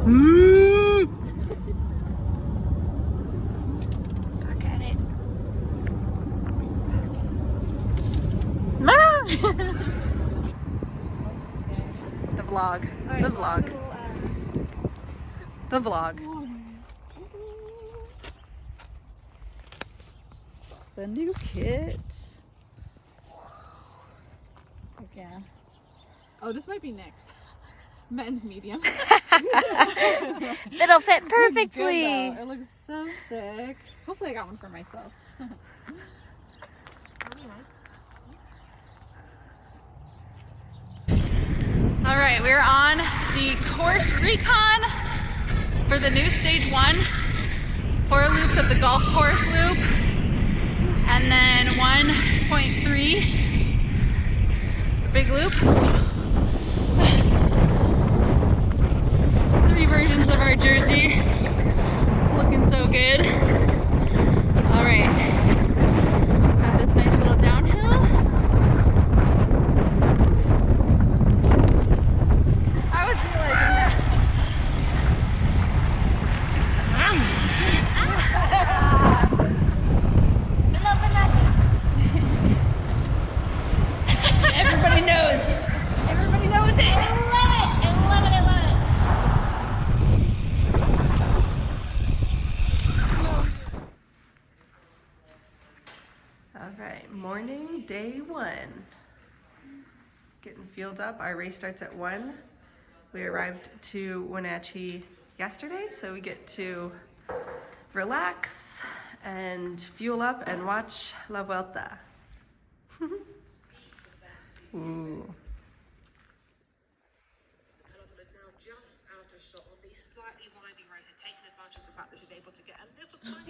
Back at it. The vlog. The vlog. The vlog. The new kit. Okay. Oh, this might be next. Men's medium. It'll fit perfectly. It looks so sick. Hopefully I got one for myself. All right, we're on the course recon for the new stage 1. 4 loops of the golf course loop, and then 1.3, the big loop. 3 versions of our jersey, looking so good. All right, got this nice little downhill. I was realizing that. Everybody knows. Everybody knows it. I love it. All right, morning, day 1. Getting fueled up. Our race starts at 1. We arrived to Wenatchee yesterday, so we get to relax and fuel up and watch La Vuelta. Ooh.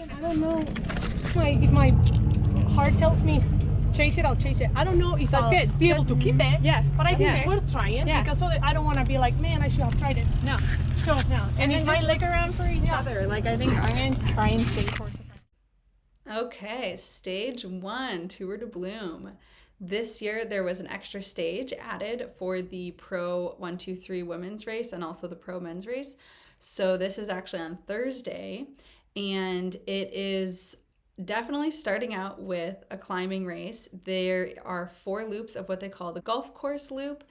I don't know if my heart tells me chase it, I'll chase it. I don't know if I'll be able to keep it. Yeah. But I think it's worth trying because I don't want to be like, man, I should have tried it. No. So no. And if then my just legs look around for each other. Like, I think I'm gonna try and stay towards the front. Okay, stage 1, Tour de Bloom. This year there was an extra stage added for the Pro 123 women's race and also the Pro men's race. So this is actually on Thursday, and it is definitely starting out with a climbing race. There are 4 loops of what they call the golf course loop,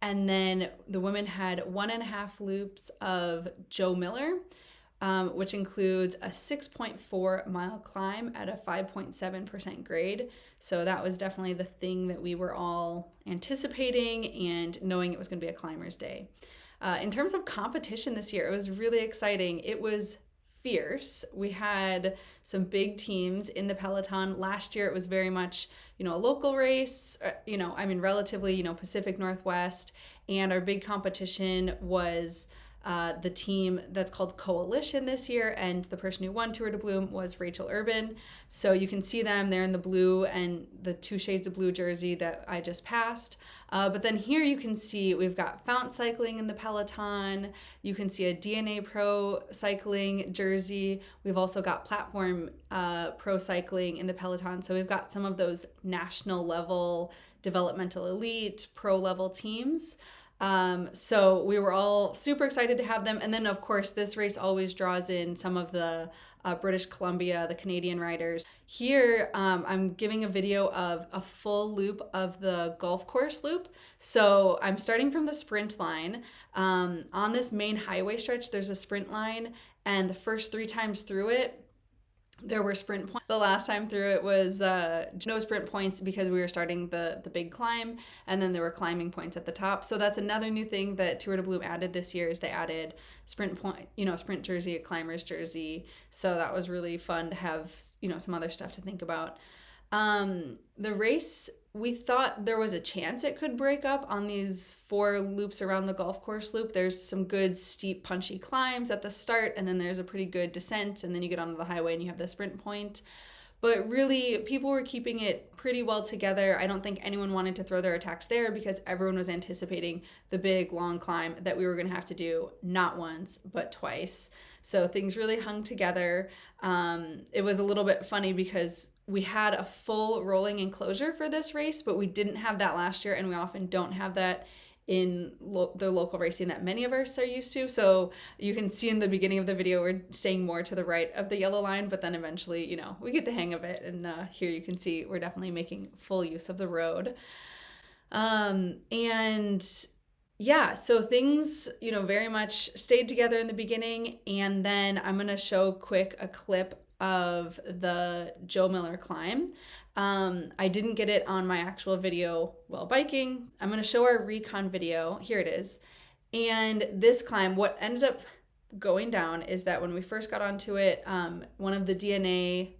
and then the women had 1.5 loops of Joe Miller, which includes a 6.4 mile climb at a 5.7% grade. So that was definitely the thing that we were all anticipating and knowing it was going to be a climber's day. In terms of competition this year, it was really exciting. It was fierce. We had some big teams in the peloton. Last year it was very much, a local race, relatively, Pacific Northwest. And our big competition was the team that's called Coalition this year, and the person who won Tour de Bloom was Rachel Urban. So you can see them, they're in the blue and the 2 shades of blue jersey that I just passed. But then here you can see we've got Fount Cycling in the peloton. You can see a DNA Pro Cycling jersey. We've also got Platform Pro Cycling in the peloton. So we've got some of those national level, developmental elite, pro level teams. So we were all super excited to have them. And then, of course, this race always draws in some of the British Columbia, the Canadian riders. Here, I'm giving a video of a full loop of the golf course loop. So I'm starting from the sprint line. On this main highway stretch, there's a sprint line, and the first 3 times through it, there were sprint points. The last time through it was no sprint points because we were starting the big climb, and then there were climbing points at the top. So that's another new thing that Tour de Bloom added this year is they added sprint jersey, a climber's jersey. So that was really fun to have, some other stuff to think about. The race, we thought there was a chance it could break up on these 4 loops around the golf course loop. There's some good steep punchy climbs at the start, and then there's a pretty good descent, and then you get onto the highway and you have the sprint point. But really, people were keeping it pretty well together. I don't think anyone wanted to throw their attacks there because everyone was anticipating the big long climb that we were going to have to do not once but twice. So things really hung together. It was a little bit funny because we had a full rolling enclosure for this race, but we didn't have that last year, and we often don't have that in the local racing that many of us are used to. So you can see in the beginning of the video, we're staying more to the right of the yellow line, but then eventually, you know, we get the hang of it. And here you can see we're definitely making full use of the road. And yeah, so things, you know, very much stayed together in the beginning. And then I'm going to show quick a clip of the Joe Miller climb. I didn't get it on my actual video while biking. I'm going to show our recon video. Here it is. And this climb, what ended up going down is that when we first got onto it, one of the DNA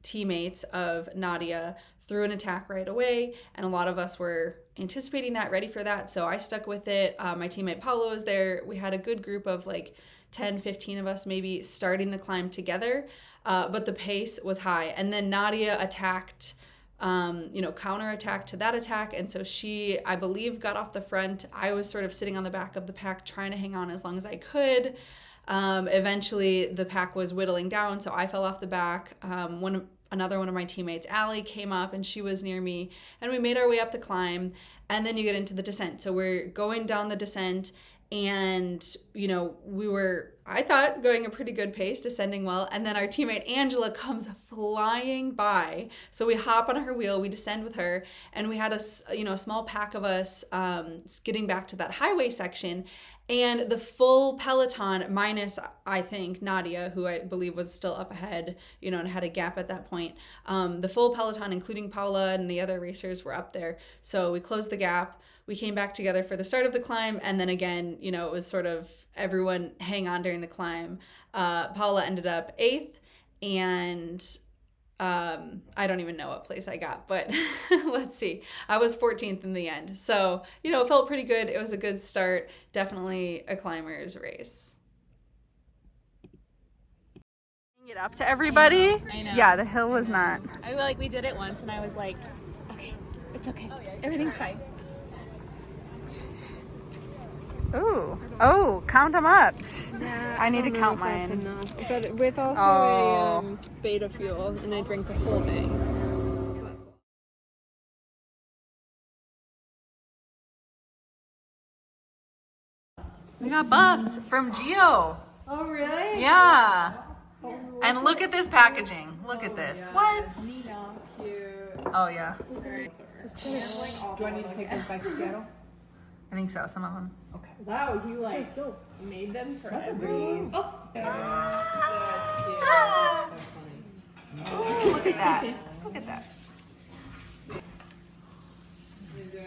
teammates of Nadia threw an attack right away, and a lot of us were anticipating that, ready for that, so I stuck with it. My teammate Paolo was there. We had a good group of like 10, 15 of us maybe starting the climb together, but the pace was high. And then Nadia attacked, counterattacked to that attack, and so she, I believe, got off the front. I was sort of sitting on the back of the pack trying to hang on as long as I could. Eventually the pack was whittling down, so I fell off the back. Another one of my teammates, Allie, came up and she was near me, and we made our way up the climb. And then you get into the descent. So we're going down the descent, and, you know, we were, I thought, going a pretty good pace, descending well. And then our teammate Angela comes flying by. So we hop on her wheel, we descend with her, and we had a small pack of us getting back to that highway section. And the full peloton, minus, I think, Nadia, who I believe was still up ahead, you know, and had a gap at that point. The full peloton, including Paula and the other racers, were up there. So we closed the gap. We came back together for the start of the climb. And then again, you know, it was sort of everyone hang on during the climb. Paula ended up 8th, and I don't even know what place I got, but let's see. I was 14th in the end. So, you know, it felt pretty good. It was a good start. Definitely a climber's race. It up to everybody. I know. Yeah, the hill was not. We did it once and I was like, okay, it's okay. Everything's fine. Ooh. Oh, count them up. Yeah, I need to count mine. But with also a beta fuel, and I drink the whole thing. We got buffs from Geo. Oh, really? Yeah. And look at this packaging. Look at this. What? Oh, yeah. Do I need to take those back to Seattle? I think so, some of them. Okay. Wow, you made them for everyone. Oh. That's so funny. Oh, look at that. Look at that.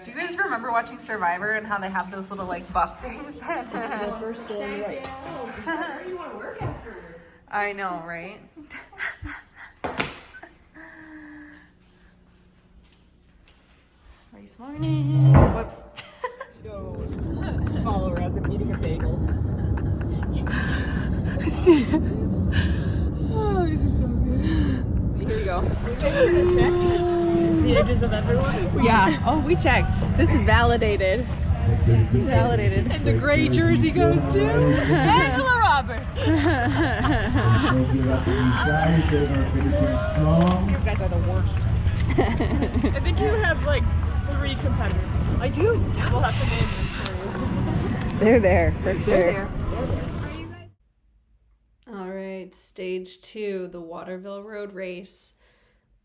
Do you guys remember watching Survivor and how they have those little like buff things? That's the first one, right? Where do you want to work afterwards? I know, right? Race morning. Whoops. Follow her as I'm eating a bagel. Oh, this is so good. Here you go. We make sure to check the ages of everyone. Yeah. Oh, we checked. This is validated. Validated. And the gray jersey goes to Angela Roberts. You guys are the worst. I think you have like 3 competitors. I do. We'll have to name them for you. They're there for sure. They're there. All right, stage 2, the Waterville Road Race.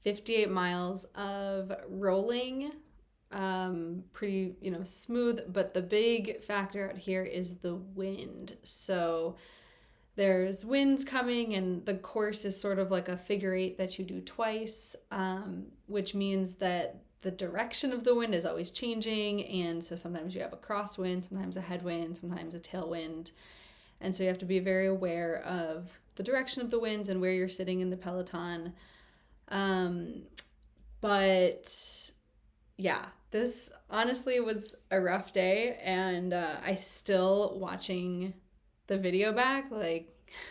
58 miles of rolling, pretty, smooth, but the big factor out here is the wind. So there's winds coming, and the course is sort of like a figure 8 that you do twice, which means that the direction of the wind is always changing. And so sometimes you have a crosswind, sometimes a headwind, sometimes a tailwind. And so you have to be very aware of the direction of the winds and where you're sitting in the peloton. But yeah, this honestly was a rough day, and I still, watching the video back,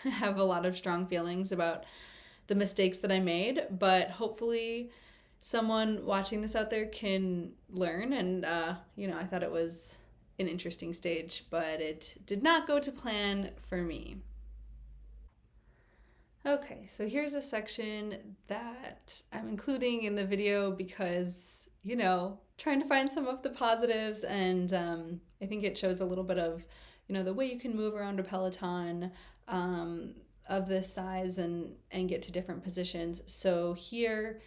have a lot of strong feelings about the mistakes that I made, but hopefully someone watching this out there can learn. And I thought it was an interesting stage, but it did not go to plan for me. Okay, so here's a section that I'm including in the video because, trying to find some of the positives, and I think it shows a little bit of, the way you can move around a Peloton of this size and get to different positions. So here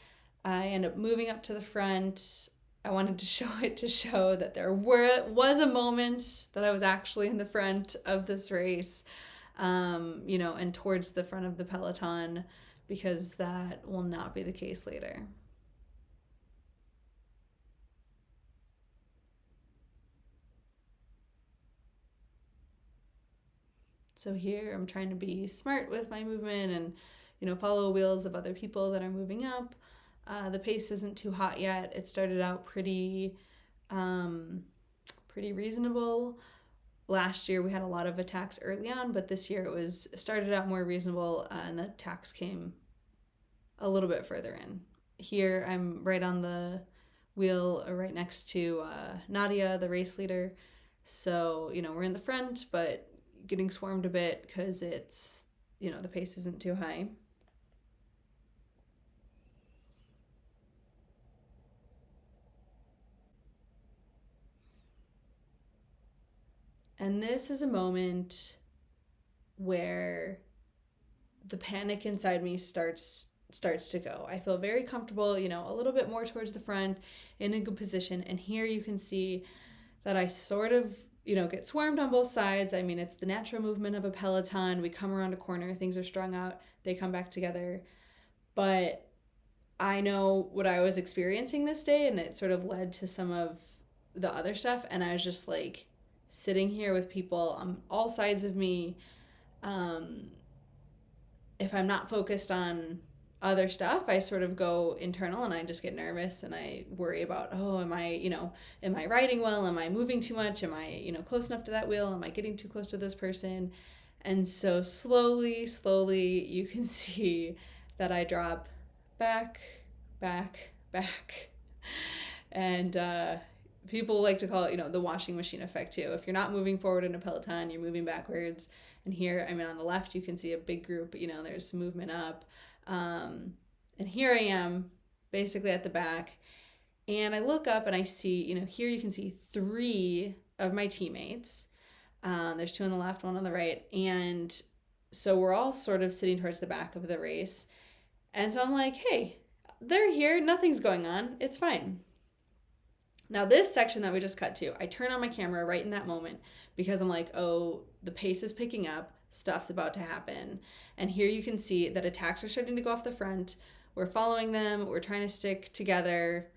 I end up moving up to the front. I wanted to show it to show that there was a moment that I was actually in the front of this race, and towards the front of the Peloton, because that will not be the case later. So here I'm trying to be smart with my movement and, follow wheels of other people that are moving up. The pace isn't too hot yet. It started out pretty reasonable. Last year we had a lot of attacks early on, but this year it started out more reasonable, and the attacks came a little bit further in. Here I'm right on the wheel right next to Nadia, the race leader. So, we're in the front, but getting swarmed a bit because it's, the pace isn't too high. And this is a moment where the panic inside me starts to go. I feel very comfortable, a little bit more towards the front, in a good position. And here you can see that I sort of, get swarmed on both sides. I mean, it's the natural movement of a Peloton. We come around a corner, things are strung out, they come back together. But I know what I was experiencing this day, and it sort of led to some of the other stuff. And I was just like sitting here with people on all sides of me. If I'm not focused on other stuff, I sort of go internal and I just get nervous and I worry about, am I riding well? Am I moving too much? Am I, close enough to that wheel? Am I getting too close to this person? And so slowly, you can see that I drop back. And people like to call it, the washing machine effect too. If you're not moving forward in a Peloton, you're moving backwards. And here, on the left, you can see a big group, there's movement up. And here I am basically at the back, and I look up and I see, here you can see 3 of my teammates. There's 2 on the left, 1 on the right. And so we're all sort of sitting towards the back of the race. And so I'm like, hey, they're here. Nothing's going on. It's fine. Now this section that we just cut to, I turn on my camera right in that moment because I'm like, oh, the pace is picking up. Stuff's about to happen. And here you can see that attacks are starting to go off the front. We're following them. We're trying to stick together.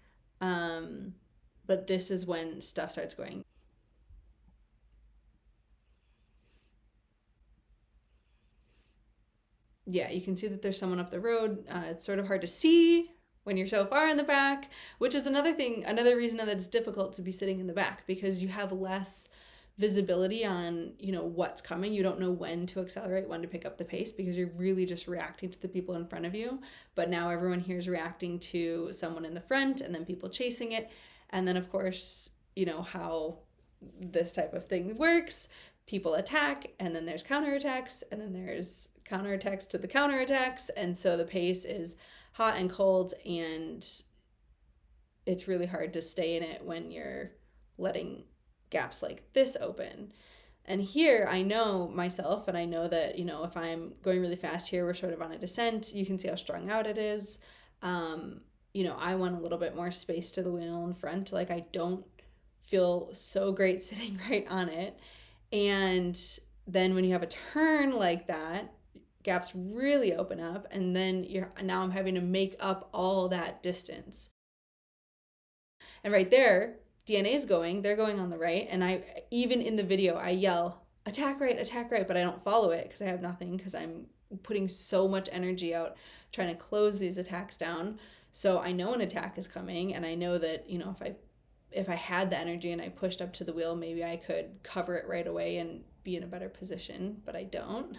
But this is when stuff starts going. Yeah, you can see that there's someone up the road. It's sort of hard to see when you're so far in the back, which is another reason that it's difficult to be sitting in the back, because you have less visibility on, what's coming. You don't know when to accelerate, when to pick up the pace, because you're really just reacting to the people in front of you. But now everyone here is reacting to someone in the front and then people chasing it. And then, of course, how this type of thing works. People attack, and then there's counterattacks, and then there's counterattacks to the counterattacks. And so the pace is hot and cold, and it's really hard to stay in it when you're letting gaps like this open. And here I know myself, and I know that, if I'm going really fast here, we're sort of on a descent. You can see how strung out it is. I want a little bit more space to the wheel in front. Like, I don't feel so great sitting right on it. And then when you have a turn like that, gaps really open up, and then now I'm having to make up all that distance. And right there, DNA's they're going on the right, and even in the video I yell, attack right, but I don't follow it because I have nothing, because I'm putting so much energy out trying to close these attacks down. So I know an attack is coming, and I know that, if I had the energy and I pushed up to the wheel, maybe I could cover it right away and be in a better position, but I don't.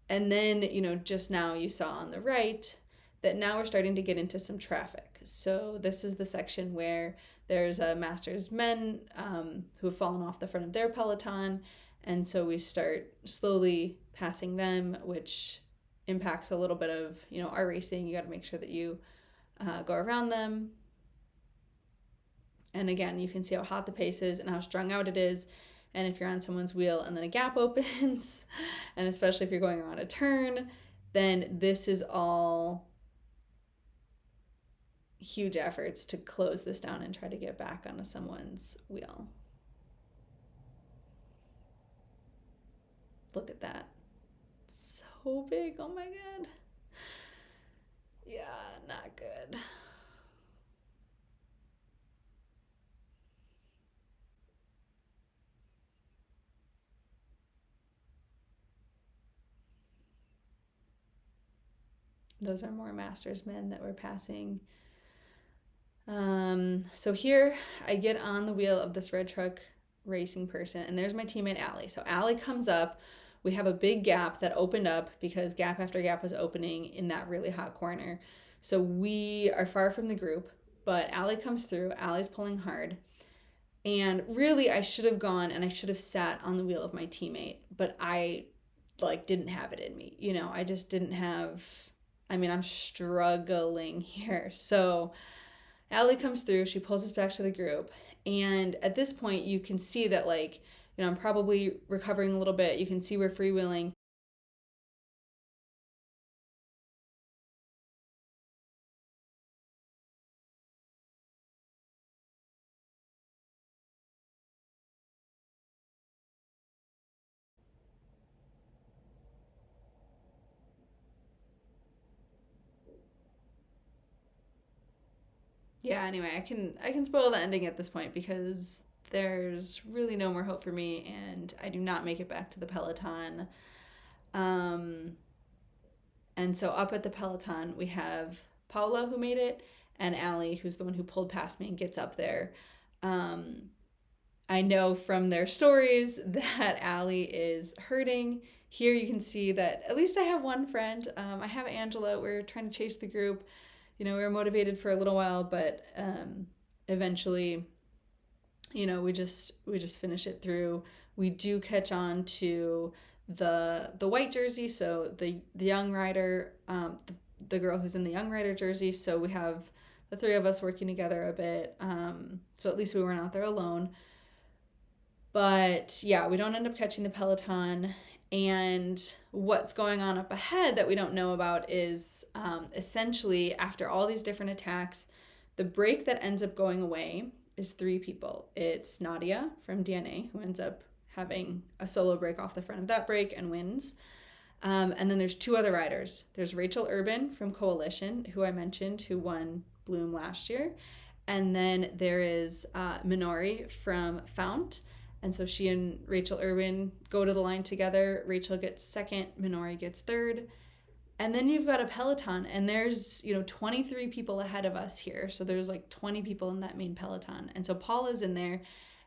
And then, just now you saw on the right that now we're starting to get into some traffic. So this is the section where there's a master's men who have fallen off the front of their Peloton. And so we start slowly passing them, which impacts a little bit of, our racing. You got to make sure that you go around them. And again, you can see how hot the pace is and how strung out it is. And if you're on someone's wheel and then a gap opens, and especially if you're going around a turn, then this is all huge efforts to close this down and try to get back onto someone's wheel. Look at that. So big. Oh my God. Yeah, not good. Those are more Masters men that we're passing. So here I get on the wheel of this red truck racing person, and there's my teammate Allie. So Allie comes up. We have a big gap that opened up because gap after gap was opening in that really hot corner. So we are far from the group, but Allie comes through. Allie's pulling hard. And really I should have gone and I should have sat on the wheel of my teammate, but I didn't have it in me. I just didn't have, I'm struggling here. So Allie comes through, she pulls us back to the group. And at this point you can see that I'm probably recovering a little bit. You can see we're freewheeling. Yeah, anyway, I can spoil the ending at this point because there's really no more hope for me and I do not make it back to the peloton. And so up at the peloton, we have Paula who made it and Allie, who's the one who pulled past me and gets up there. I know from their stories that Allie is hurting. Here you can see that at least I have one friend. I have Angela. We're trying to chase the group. We were motivated for a little while, but eventually, we just finish it through. We do catch on to the white jersey, so the young rider, the girl who's in the young rider jersey. So we have the three of us working together a bit. So at least we weren't out there alone. But yeah, we don't end up catching the peloton. And what's going on up ahead that we don't know about is essentially after all these different attacks, the break that ends up going away is 3 people. It's Nadia from DNA, who ends up having a solo break off the front of that break and wins. And then there's 2 other riders. There's Rachel Urban from Coalition, who I mentioned, who won Bloom last year. And then there is Minori from Fount. And so she and Rachel Urban go to the line together. Rachel gets second, Minori gets third. And then you've got a peloton, and there's, 23 people ahead of us here. So there's 20 people in that main peloton. And so Paula's in there,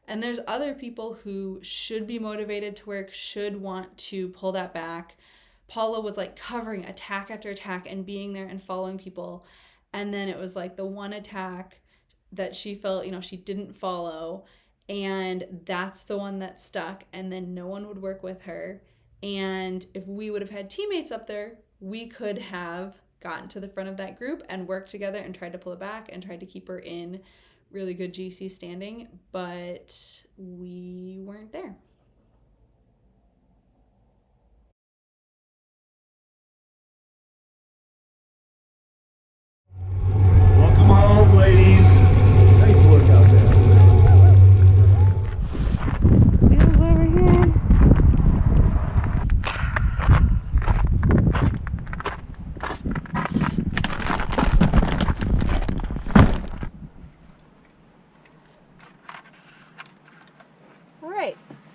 and there's other people who should be motivated to work, should want to pull that back. Paula was covering attack after attack and being there and following people. And then it was the one attack that she felt, she didn't follow. And that's the one that stuck, and then no one would work with her. And if we would have had teammates up there, we could have gotten to the front of that group and worked together and tried to pull it back and tried to keep her in really good GC standing, but we weren't there. Welcome home, ladies. Nice work out there.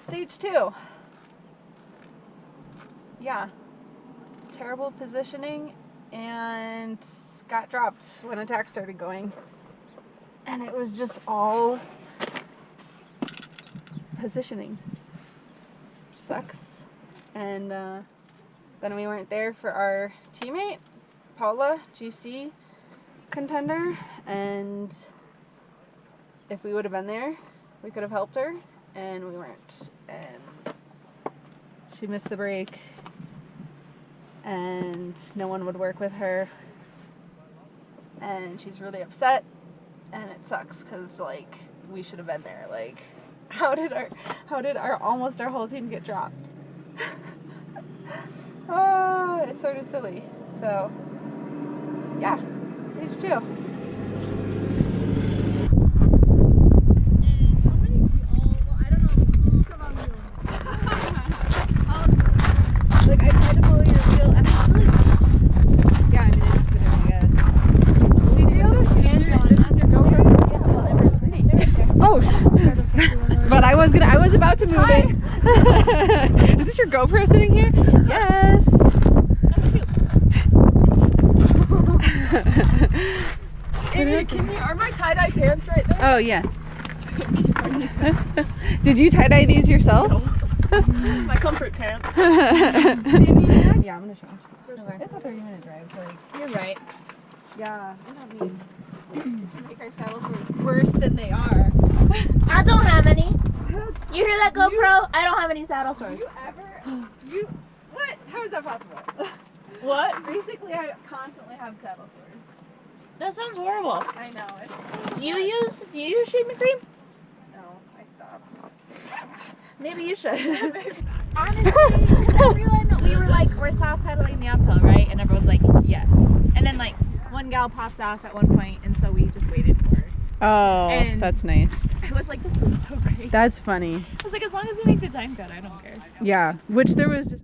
Stage 2. Yeah. Terrible positioning and got dropped when attack started going. And it was just all positioning. Sucks. And then we weren't there for our teammate, Paula, GC contender. And if we would have been there, we could have helped her. And we weren't, and she missed the break. and no one would work with her. And she's really upset, and it sucks because like we should have been there. Like, how did our almost our whole team get dropped? Oh, it's sort of silly. So yeah, stage 2. Like, I tried to follow your wheel, and I was like, yeah, I mean, I just put it, I guess. This is your GoPro? Yeah, well, they were pretty. Oh, but I was about to move it. Is this your GoPro sitting here? Yes. Amy, are my tie-dye pants right there? Oh, yeah. Did you tie-dye these yourself? No. My comfort pants. Yeah, I'm gonna show. Okay. It's a 30-minute drive. Like, You're right. yeah, I don't mean make our saddles look worse than they are. I don't have any. You hear that, GoPro? I don't have any saddle sores. What? How is that possible? What? Basically, I constantly have saddle sores. That sounds horrible. I know. It's Do you use shaving cream? no, I stopped. Maybe you should. Honestly, everyone, we were like, we're soft pedaling the uphill, right? And everyone's like, yes. And then like one gal popped off at one point, and so we just waited for her. Oh, And- that's nice. I was like, this is so great. That's funny. I was like, as long as you make the time good, I don't care. Yeah, which there was just.